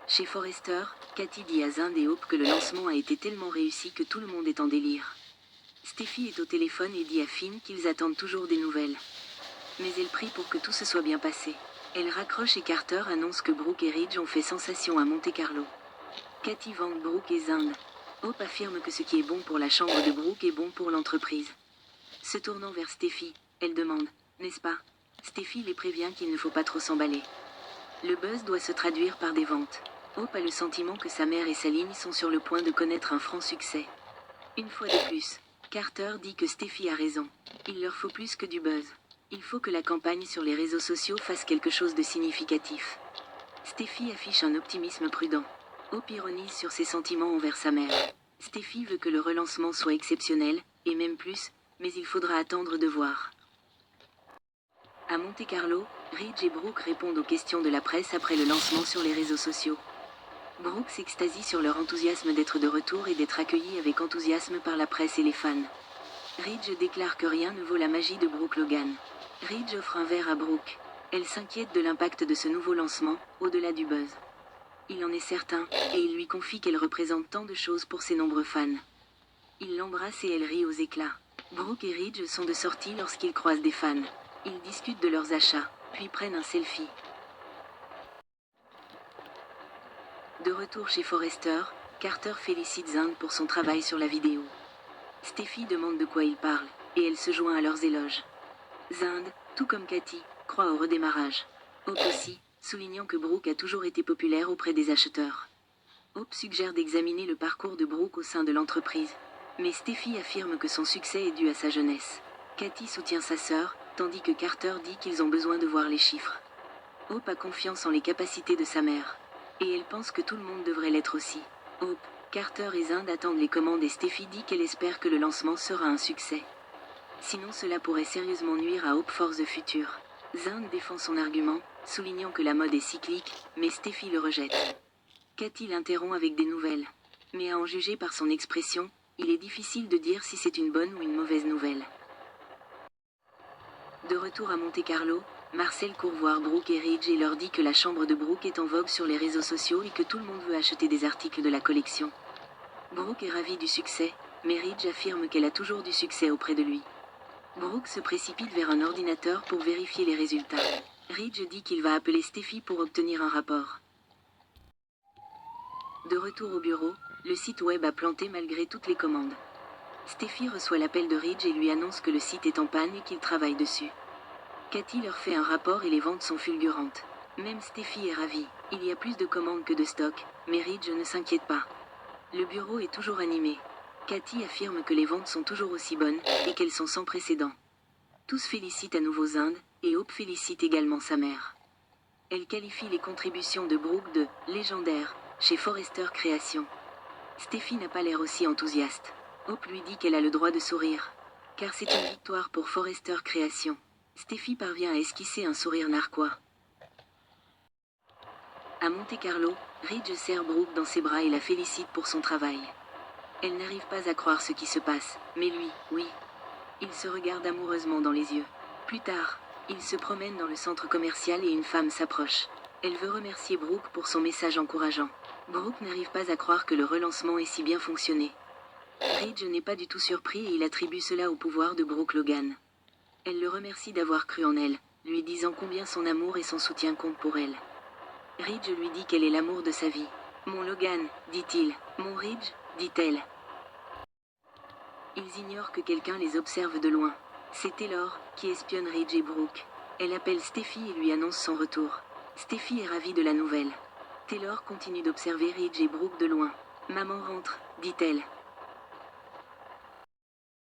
Chez Forrester, Cathy dit à Zund et Hope que le lancement a été tellement réussi que tout le monde est en délire. Steffi est au téléphone et dit à Finn qu'ils attendent toujours des nouvelles. Mais elle prie pour que tout se soit bien passé. Elle raccroche et Carter annonce que Brooke et Ridge ont fait sensation à Monte-Carlo. Cathy vante Brooke et Zund. Hope affirme que ce qui est bon pour la chambre de Brooke est bon pour l'entreprise. Se tournant vers Steffi, elle demande « N'est-ce pas ?» Steffi les prévient qu'il ne faut pas trop s'emballer. Le buzz doit se traduire par des ventes. Hope a le sentiment que sa mère et sa ligne sont sur le point de connaître un franc succès. Une fois de plus, Carter dit que Steffi a raison. Il leur faut plus que du buzz. Il faut que la campagne sur les réseaux sociaux fasse quelque chose de significatif. Steffi affiche un optimisme prudent. Hope ironise sur ses sentiments envers sa mère. Steffi veut que le relancement soit exceptionnel, et même plus, mais il faudra attendre de voir. À Monte-Carlo, Ridge et Brooke répondent aux questions de la presse après le lancement sur les réseaux sociaux. Brooke s'extasie sur leur enthousiasme d'être de retour et d'être accueillis avec enthousiasme par la presse et les fans. Ridge déclare que rien ne vaut la magie de Brooke Logan. Ridge offre un verre à Brooke. Elle s'inquiète de l'impact de ce nouveau lancement, au-delà du buzz. Il en est certain, et il lui confie qu'elle représente tant de choses pour ses nombreux fans. Il l'embrasse et elle rit aux éclats. Brooke et Ridge sont de sortie lorsqu'ils croisent des fans. Ils discutent de leurs achats, puis prennent un selfie. De retour chez Forrester, Carter félicite Zund pour son travail sur la vidéo. Steffi demande de quoi il parle, et elle se joint à leurs éloges. Zund, tout comme Cathy, croit au redémarrage. Hope aussi, soulignant que Brooke a toujours été populaire auprès des acheteurs. Hope suggère d'examiner le parcours de Brooke au sein de l'entreprise. Mais Steffi affirme que son succès est dû à sa jeunesse. Cathy soutient sa sœur, tandis que Carter dit qu'ils ont besoin de voir les chiffres. Hope a confiance en les capacités de sa mère. Et elle pense que tout le monde devrait l'être aussi. Hope, Carter et Zund attendent les commandes et Steffi dit qu'elle espère que le lancement sera un succès. Sinon cela pourrait sérieusement nuire à Hope for the Future. Zund défend son argument, soulignant que la mode est cyclique, mais Steffi le rejette. Cathy l'interrompt avec des nouvelles. Mais à en juger par son expression, il est difficile de dire si c'est une bonne ou une mauvaise nouvelle. De retour à Monte-Carlo, Marcel court voir Brooke et Ridge et leur dit que la chambre de Brooke est en vogue sur les réseaux sociaux et que tout le monde veut acheter des articles de la collection. Brooke est ravie du succès, mais Ridge affirme qu'elle a toujours du succès auprès de lui. Brooke se précipite vers un ordinateur pour vérifier les résultats. Ridge dit qu'il va appeler Steffi pour obtenir un rapport. De retour au bureau, le site web a planté malgré toutes les commandes. Steffi reçoit l'appel de Ridge et lui annonce que le site est en panne et qu'il travaille dessus. Cathy leur fait un rapport et les ventes sont fulgurantes. Même Steffi est ravie, il y a plus de commandes que de stock, mais Ridge ne s'inquiète pas. Le bureau est toujours animé. Cathy affirme que les ventes sont toujours aussi bonnes, et qu'elles sont sans précédent. Tous félicitent à nouveau Zund, et Hope félicite également sa mère. Elle qualifie les contributions de Brooke de « légendaires » chez Forrester Création. Steffi n'a pas l'air aussi enthousiaste. Hope lui dit qu'elle a le droit de sourire, car c'est une victoire pour Forrester Création. Steffi parvient à esquisser un sourire narquois. À Monte-Carlo, Ridge serre Brooke dans ses bras et la félicite pour son travail. Elle n'arrive pas à croire ce qui se passe, mais lui, oui. Ils se regardent amoureusement dans les yeux. Plus tard, ils se promènent dans le centre commercial et une femme s'approche. Elle veut remercier Brooke pour son message encourageant. Brooke n'arrive pas à croire que le relancement ait si bien fonctionné. Ridge n'est pas du tout surpris et il attribue cela au pouvoir de Brooke Logan. Elle le remercie d'avoir cru en elle, lui disant combien son amour et son soutien comptent pour elle. Ridge lui dit qu'elle est l'amour de sa vie. « Mon Logan, dit-il. Mon Ridge, dit-elle. » Ils ignorent que quelqu'un les observe de loin. C'est Taylor, qui espionne Ridge et Brooke. Elle appelle Steffi et lui annonce son retour. Steffi est ravie de la nouvelle. Taylor continue d'observer Ridge et Brooke de loin. « Maman rentre, dit-elle.